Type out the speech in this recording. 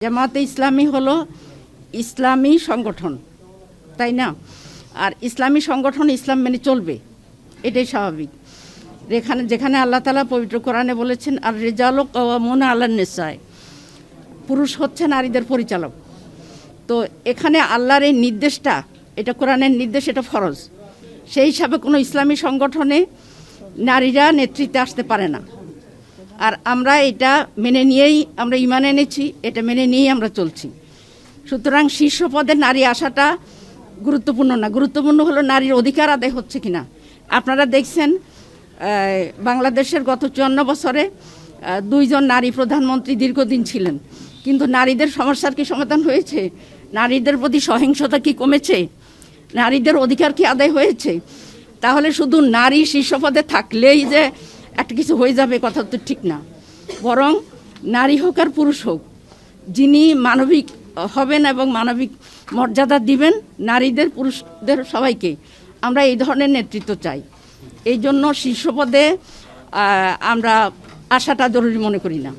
জামাতে ইসলামী হলো ইসলামী সংগঠন, তাই না? আর ইসলামী সংগঠন ইসলাম মেনে চলবে, এটাই স্বাভাবিক। যেখানে আল্লাহ তাআলা পবিত্র কোরআনে বলেছেন আর রিজালু কাওয়ামুনা আলান নিসায়, পুরুষ হচ্ছে নারীদের পরিচালক। তো এখানে আল্লাহর এই নির্দেশটা, এটা কোরআনের নির্দেশ, এটা ফরজ। সেই হিসাবে কোনো ইসলামী সংগঠনে নারীরা নেতৃত্বে আসতে পারে না। আর আমরা এটা মেনে নিয়েই আমরা ঈমান এনেছি, এটা মেনে নিয়েই আমরা চলছি। সুতরাং শীর্ষ পদে নারী আসাটা গুরুত্বপূর্ণ না, গুরুত্বপূর্ণ হলো নারীর অধিকার আদায় হচ্ছে কিনা। আপনারা দেখছেন বাংলাদেশের গত 54 বছরে 2 জন নারী প্রধানমন্ত্রী দীর্ঘদিন ছিলেন, কিন্তু নারীদের সমস্যার কি সমাধান হয়েছে? নারীদের প্রতি সহিংসতা কি কমেছে? নারীদের অধিকার কি আদায় হয়েছে? তাহলে শুধু নারী শীর্ষ পদে থাকলেই যে একটা কিছু হয়ে যাবে, কথা তো ঠিক না। বরং নারী হোক আর পুরুষ হোক, যিনি মানবিক হবেন এবং মানবিক মর্যাদা দিবেন নারীদের পুরুষদের সবাইকে, আমরা এই ধরনের নেতৃত্ব চাই। এই জন্য শীর্ষ পদে আমরা আসাটা জরুরি মনে করি না।